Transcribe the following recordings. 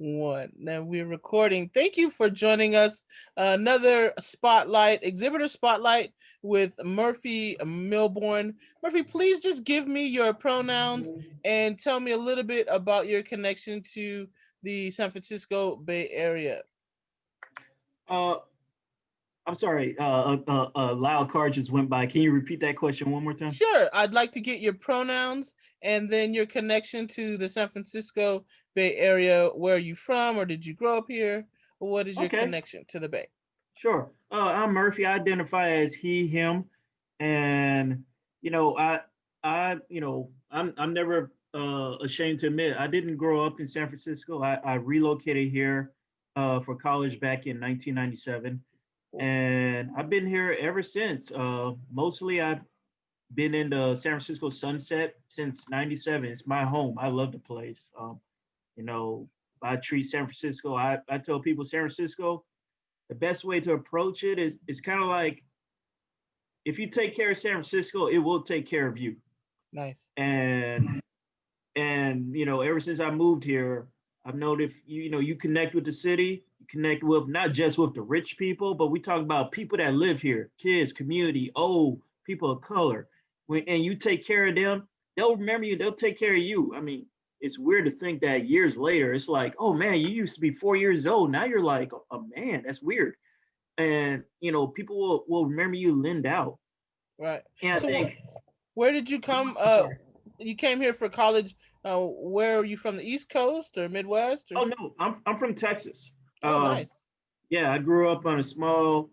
One. Now we're recording. Thank you for joining us. Another spotlight, exhibitor spotlight with Murphy Milburn. Murphy, please just give me your pronouns and tell me a little bit about your connection to the San Francisco Bay Area. Uh, I'm sorry. A loud car just went by. Can you repeat that question one more time? Sure, I'd like to get your pronouns and then your connection to the San Francisco Bay Area. Where are you from, or did you grow up here? What is your Okay, connection to the Bay? sure. I'm Murphy. I identify as he, him, and you know, I'm never ashamed to admit I didn't grow up in San Francisco. I relocated here for college back in 1997, and I've been here ever since. Mostly, I've been in the San Francisco Sunset since '97. It's my home. I love the place. You know, I treat San Francisco. I tell people San Francisco, the best way to approach it is it's kind of like if you take care of San Francisco, it will take care of you. Nice. And ever since I moved here, I've known if you connect with the city, you connect with not just with the rich people, but we talk about people that live here, kids, community, old people of color. And you take care of them, they'll remember you. They'll take care of you. I mean, it's weird to think that years later, it's like, oh man, you used to be 4 years old. Now you're like a man. That's weird. And people will remember you lend out. Right. And I So think, where did you come? I'm sorry. You came here for college. Where are you from? The East Coast or Midwest? Or Oh no, I'm from Texas. oh, Uh, nice. Yeah, I grew up on a small,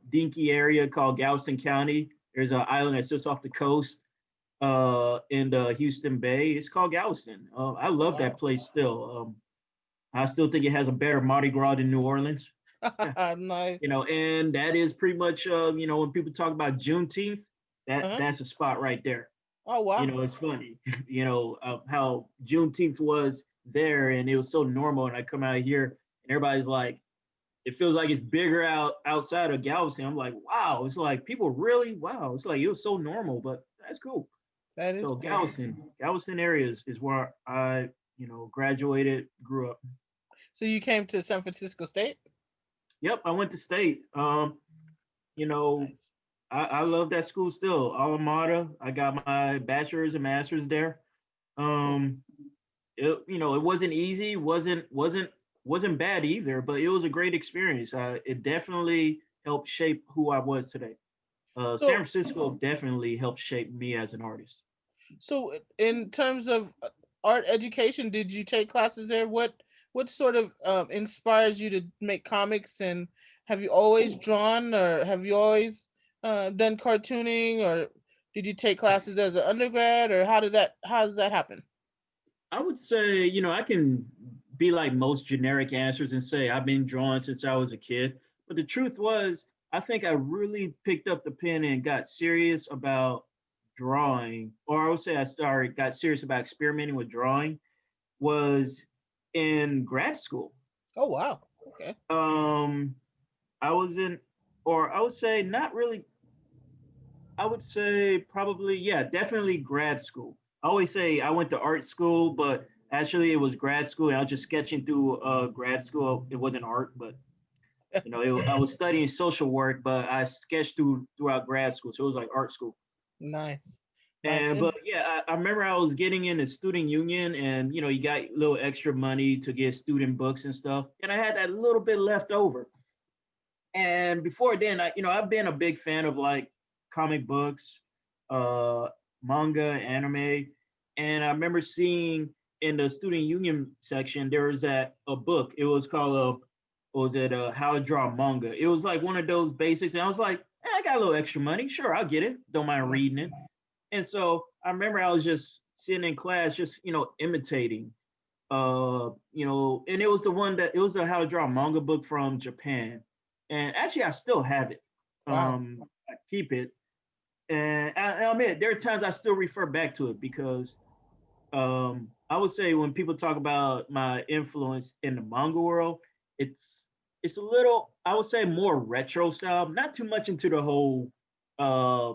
dinky area called Galveston County. There's an island that sits off the coast in the Houston Bay. It's called Galveston. I love that Wow. place still. I still think it has a better Mardi Gras than New Orleans. Nice. And that is pretty much, when people talk about Juneteenth, Uh-huh. that's a spot right there. Oh, wow. It's funny, how Juneteenth was there and it was so normal. And I come out here and everybody's like, it feels like it's bigger outside of Galveston. I'm like, wow, it's like people really, wow, it's like it was so normal, but that's cool. That is So cool. Galveston area is where I, graduated, grew up. So you came to San Francisco State? Yep, I went to state. You know, Nice. I love that school still. Alma mater. I got my bachelor's and master's there. Um, it wasn't easy, wasn't bad either, but it was a great experience. It definitely helped shape who I was today. San So, Francisco definitely helped shape me as an artist. so in terms of art education, did you take classes there? What sort of inspires you to make comics? And have you always drawn, or have you always done cartooning, or did you take classes as an undergrad, or how did that happen? I would say, I can be like most generic answers and say I've been drawing since I was a kid. But the truth was, I think I really picked up the pen and got serious about drawing, or I would say got serious about experimenting with drawing was in grad school. Oh, wow. Okay. Um, I was in, or I would say not really, I would say probably, yeah, definitely grad school. I always say I went to art school, but actually it was grad school. And I was just sketching through grad school. It wasn't art, but I was studying social work, but I sketched throughout grad school, so it was like art school. Nice. Nice. And but And yeah, I remember I was getting in the student union, and you got a little extra money to get student books and stuff, and I had that little bit left over. And before then, I've been a big fan of like comic books, uh, manga, anime, and I remember seeing in the student union section there was a book. It was called was it How to Draw Manga? It was like one of those basics, and I was like, I got a little extra money, sure, I'll get it. Don't mind reading nice. it. And so I remember I was just sitting in class, just imitating. And it was it was a How to Draw Manga book from Japan, and actually I still have it. Wow. I keep it, and I admit there are times I still refer back to it because I would say when people talk about my influence in the manga world, it's it's a little, I would say, more retro style, not too much into the whole uh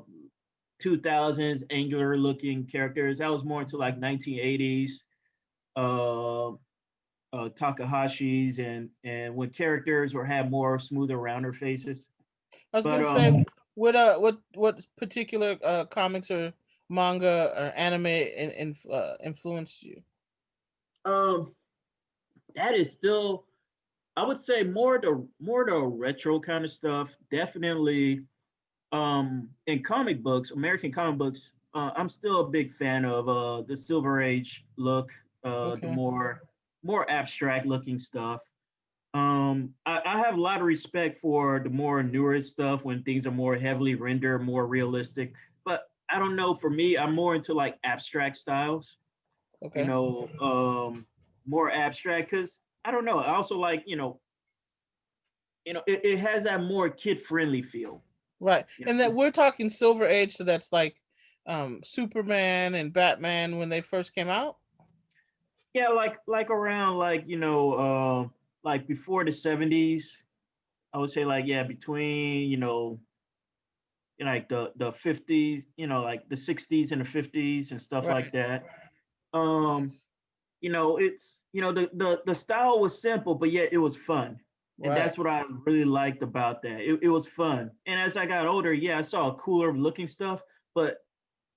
2000s angular looking characters. I was more into like 1980s uh Takahashi's and when characters or have more smoother, rounder faces. I was But gonna say, what particular comics or manga or anime influenced you? um, that is still, I would say, more the retro kind of stuff. Definitely, in comic books, American comic books. I'm still a big fan of the Silver Age look, the Okay, more abstract looking stuff. I have a lot of respect for the more newer stuff when things are more heavily rendered, more realistic. But I don't know. For me, I'm more into like abstract styles. You okay, know, more abstract because I don't know. I also like it has that more kid friendly feel. right. You know, And that 'cause- we're talking Silver Age, so that's like Superman and Batman when they first came out. yeah, like around like before the '70s. I would say like yeah, between like the '50s, like the '60s and the '50s and stuff like Right. that. Um, Nice. it's the style was simple, but yet it was fun, and Right. that's what I really liked about that. It was fun, and as I got older, yeah, I saw cooler looking stuff, but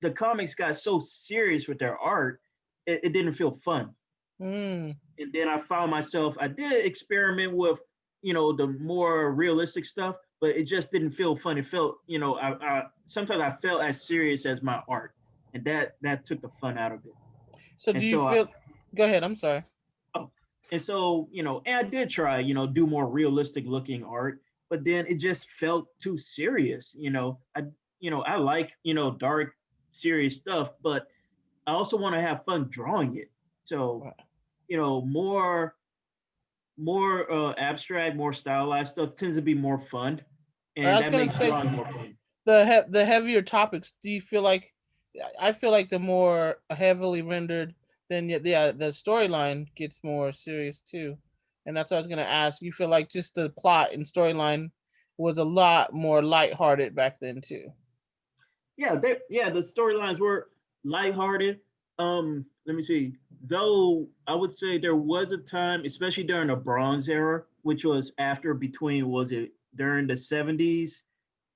the comics got so serious with their art, it didn't feel fun. Mm. And then I found myself, I did experiment with, the more realistic stuff, but it just didn't feel fun. It felt, I sometimes I felt as serious as my art, and that took the fun out of it. So And do you so feel? Go ahead. I'm sorry. oh, and so and I did try, do more realistic looking art, but then it just felt too serious. I like dark, serious stuff, but I also want to have fun drawing it. So Right. more abstract, more stylized stuff tends to be more fun, I and was that gonna makes say drawing more fun. the heavier topics. Do you feel like? I feel like the more heavily rendered, then yeah, the storyline gets more serious too, and that's what I was gonna ask. You feel like just the plot and storyline was a lot more lighthearted back then too. Yeah, the storylines were lighthearted. Let me see. Though I would say there was a time, especially during the Bronze era, which was after between was it during the '70s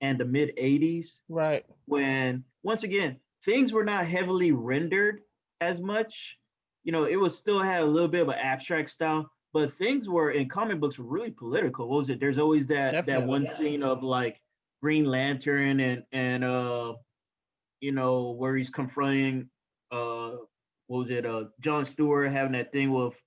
and the mid '80s, Right. when once again things were not heavily rendered as much. It was still had a little bit of an abstract style, but things were in comic books were really political. What was it? There's always that Definitely. one scene of like Green Lantern and where he's confronting what was it, John Stewart having that thing with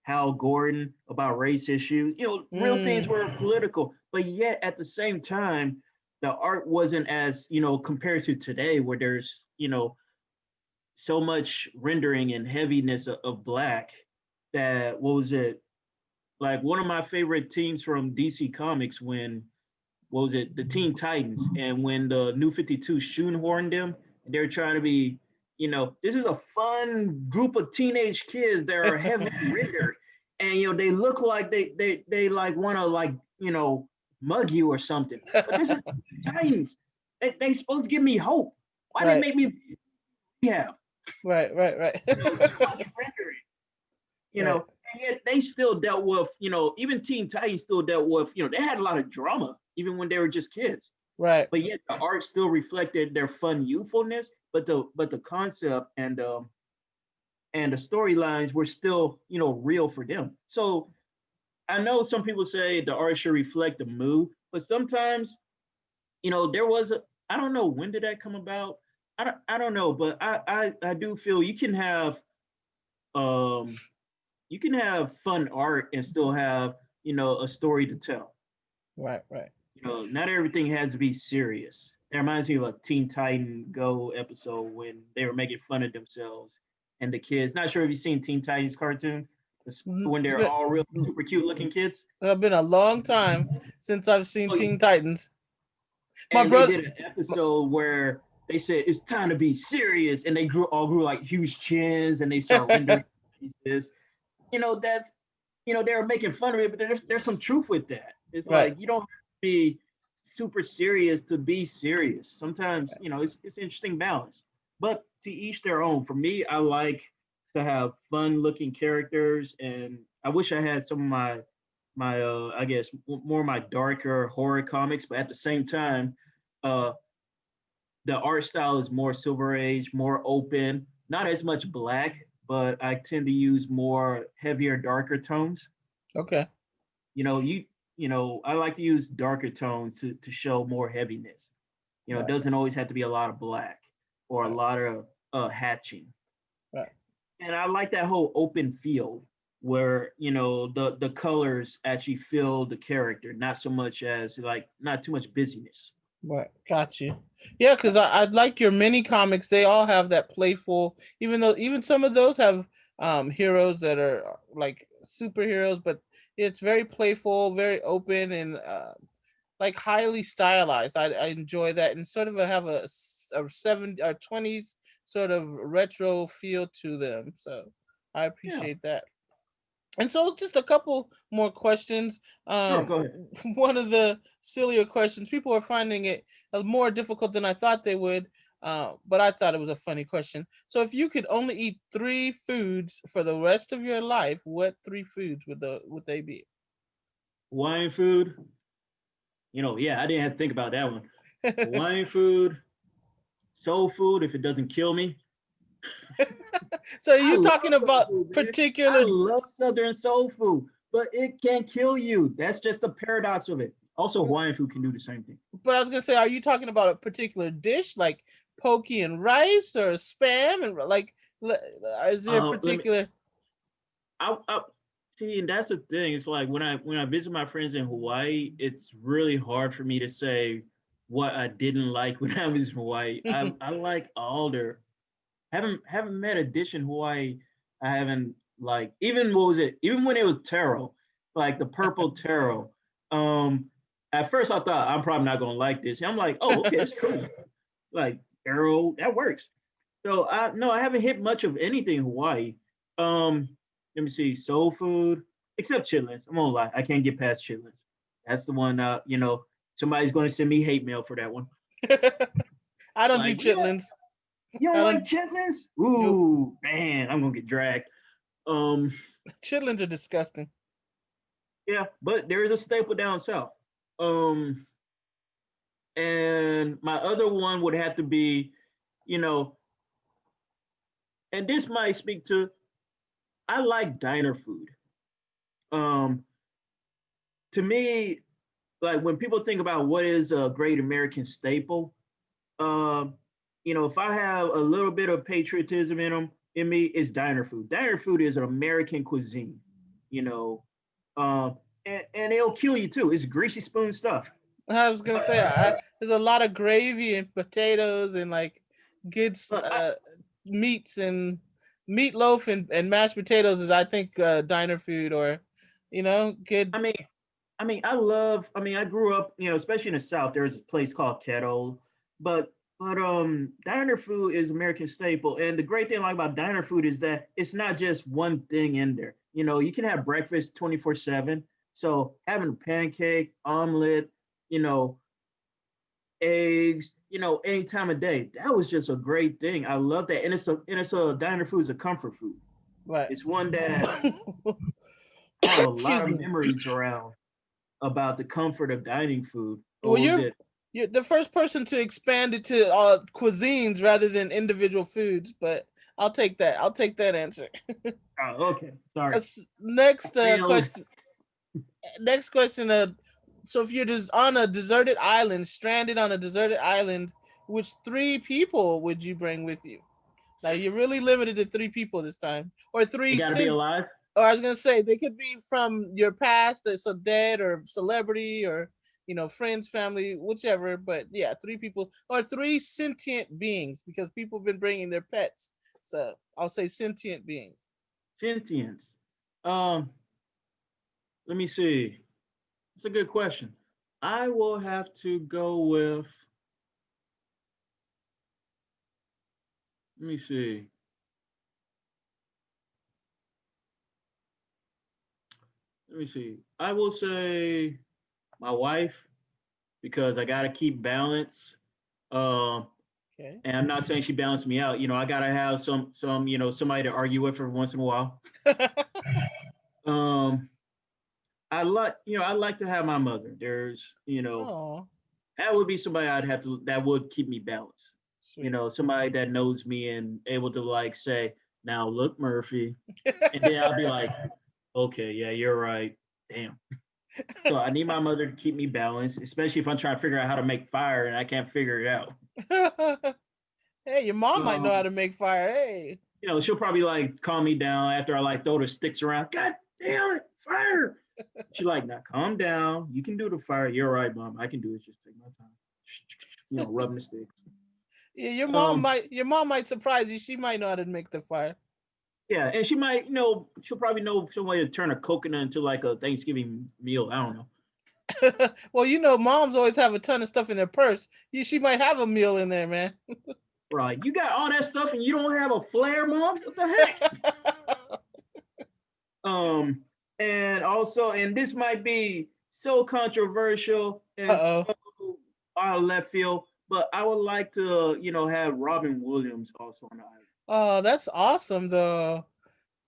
Hal Gordon about race issues. Real things Mm, were political, but yet at the same time, the art wasn't as, compared to today where there's, so much rendering and heaviness of black that what was it? Like one of my favorite teams from DC Comics when what was it, the Teen Titans, and when the New 52 shoehorned them, they're trying to be, this is a fun group of teenage kids that are heavily rendered, and they look like they like want to like mug you or something. But this is Titans. They supposed to give me hope. Why they right. make me have Right. Right. Right. too much rendering? Right. And yet they still dealt with, even Teen Titans still dealt with, they had a lot of drama even when they were just kids, Right. but yet the art still reflected their fun youthfulness, but the concept and the storylines were still real for them. So I know some people say the art should reflect the mood, but sometimes there was a, I don't know when did that come about. I don't know, but I do feel um you can have fun art and still have a story to tell. Right. Right. Not everything has to be serious. It reminds me of a Teen Titan Go episode when they were making fun of themselves and the kids. Not sure if you've seen Teen Titans cartoon when It's they're been all real super cute looking kids. it's been a long time since I've seen Oh, yeah. Teen Titans. My And they brother. did an episode where they said it's time to be serious, and they grew like huge chins, and they start rendering faces. That's they're making fun of it, but there's some truth with that. It's Right. like you don't have to be super serious to be serious. Sometimes it's interesting balance, but to each their own. For me, I like to have fun looking characters, and I wish I had some of my I guess more of my darker horror comics, but at the same time, uh the art style is more Silver Age, more open, not as much black, but I tend to use more heavier, darker tones. Okay. You know, I like to use darker tones to show more heaviness. It Right. doesn't always have to be a lot of black or a Right. lot of hatching. Right. And I like that whole open feel where the colors actually fill the character, not so much as like not too much busyness. Right. Got you. Yeah, because I like your mini comics. They all have that playful, even though even some of those have heroes that are like superheroes, but it's very playful, very open, and like highly stylized. I enjoy that, and sort of have a 20s sort of retro feel to them. So I Yeah, appreciate that. And so, just a couple more questions. sure, go ahead. One of the sillier questions. People are finding it more difficult than I thought they would, but I thought it was a funny question. So, if you could only eat three foods for the rest of your life, what three foods would they be? Hawaiian food, yeah, I didn't have to think about that one. Hawaiian food, soul food, if it doesn't kill me. So, are I you love talking soul about food, man. I particular? love Southern soul food, but it can't kill you. That's just the paradox of it. Also, Hawaiian food can do the same thing. But I was gonna say, are you talking about a particular dish like poke and rice or spam and like? Is there a Let me. particular? I see, and that's the thing. It's like when I visit my friends in Hawaii, it's really hard for me to say what I didn't like when I was in Hawaii. I like all their haven't met a dish in Hawaii I haven't like. Even what was it? Even when it was taro, like the purple taro. Um, at first I thought I'm probably not gonna like this. I'm like, oh, okay, it's cool. Like taro, that works. So I no, I haven't hit much of anything in Hawaii. Um, Let me see, soul food, except chitlins. I'm gonna lie, I can't get past chitlins. That's the one. Somebody's gonna send me hate mail for that one. I don't do Like, yeah, chitlins. you don't I like don't. chitlins? Nope. Ooh, man, I'm gonna get dragged. Um, Chitlins are disgusting. yeah, but there is a staple down south. Um, and my other one would have to be, you know, and this might speak to I like diner food. Um, to me, like when people think about what is a great American staple, um, if I have a little bit of patriotism in me, it's diner food. Diner food is an American cuisine, you know, and it'll kill you too. It's greasy spoon stuff. I was gonna say, there's a lot of gravy and potatoes and like good But meats and meatloaf and mashed potatoes is I think diner food or good. I mean, I grew up, especially in the South. There's a place called Kettle, but diner food is American staple. And the great thing I like about diner food is that it's not just one thing in there. You can have breakfast 24/7. So having a pancake, omelet, you know, eggs, any time of day. That was just a great thing. I love that. And it's a diner food is a comfort food. Right. It's one that I have a lot Excuse of me. memories around about the comfort of dining food. Or Well, was it? you're the first person to expand it to cuisines rather than individual foods, but I'll take that answer. Oh, okay. Sorry. Next Failed. question. Next question. So if you're just on a deserted island, stranded on a deserted island, which three people would you bring with you? Now you're really limited to three people this time, or They three got to be sin. alive. Or I was gonna say they could be from your past, that's a dead or celebrity, or friends, family, whichever. But yeah, three people or three sentient beings because people have been bringing their pets. So I'll say sentient beings. Sentience. Um, Let me see. It's a good question. I will have to go with. Let me see. Let me see. I will say my wife because I got to keep balance. Um, Okay. And I'm not saying she balanced me out. I gotta have some somebody to argue with her once in a while. Um, I like to have my mother. Oh, That would be somebody that would keep me balanced. sweet. Somebody that knows me and able to like say, now look, Murphy. And then I'll be like, okay, yeah, you're right. Damn. So I need my mother to keep me balanced, especially if I'm trying to figure out how to make fire and I can't figure it out. Hey, your mom might know how Um, to make fire. Hey. she'll probably like calm me down after I like throw the sticks around. God damn it, fire. She's like, now calm down. You can do the fire. You're right, mom. I can do it. Just take my time. Rubbing the sticks. Yeah, Um, your mom might surprise you. She might know how to make the fire. yeah, and she might, she'll probably know some way to turn a coconut into like a Thanksgiving meal. I don't know. Well, moms always have a ton of stuff in their purse. She might have a meal in there, man. Right. You got all that stuff and you don't have a flare, mom? What the heck? Um, and also, and this might be so controversial and Uh-oh. so out of left field, but I would like to, have Robin Williams also on the island. Oh, that's awesome though.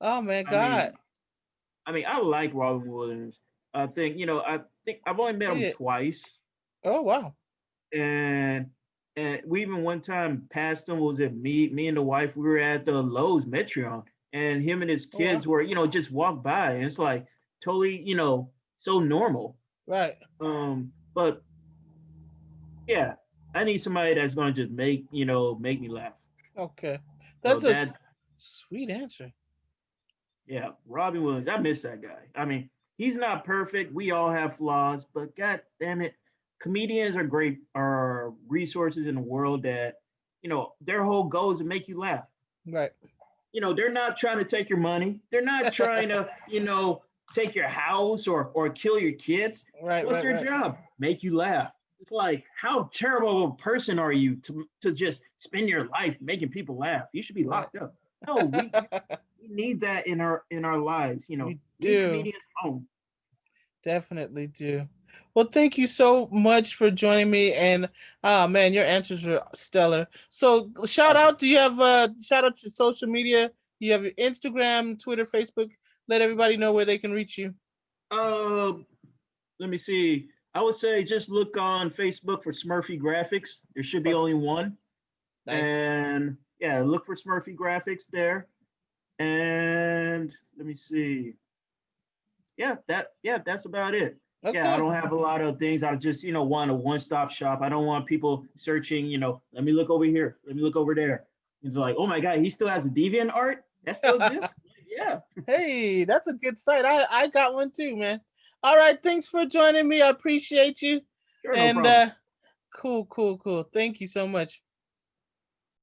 Oh my I God. mean, I like Robin Williams. I think I've only met him Yeah. twice, Oh wow. and we even one time passed him. Was it me and the wife? We were at the Lowe's Metreon, and him and his Oh wow. kids were, just walked by, and it's like totally, so normal. Right. But yeah, I need somebody that's gonna just make me laugh. Okay. So That's a that, sweet answer. yeah, Robin Williams, I miss that guy. I mean, he's not perfect. We all have flaws, but god damn it, comedians are great, are resources in the world that, their whole goal is to make you laugh. Right. They're not trying to take your money. They're not trying to, take your house or kill your kids. Right, What's right, their right. job? Make you laugh. It's like, how terrible of a person are you to just spend your life making people laugh? You should be Right. locked up. No, we need that in our lives. We Leave do. comedians home. Definitely do. Well, thank you so much for joining me. And man, your answers were stellar. So shout Okay. out. Do you have shout out to social media? You have your Instagram, Twitter, Facebook. Let everybody know where they can reach you. Um, Let me see. I would say just look on Facebook for Smurfy Graphics. There should be Perfect. only one. Nice. And yeah, look for Smurfy Graphics there. And let me see. That's about it. Yeah, I Okay. don't have a lot of things. I just, want a one-stop shop. I don't want people searching, let me look over here, let me look over there. It's like, oh my God, he still has a deviant art? That still exists? Yeah. Hey, that's a good site. I got one too, man. All right, thanks for joining me. I appreciate you. Sure, no And problem. cool, cool, cool. Thank you so much.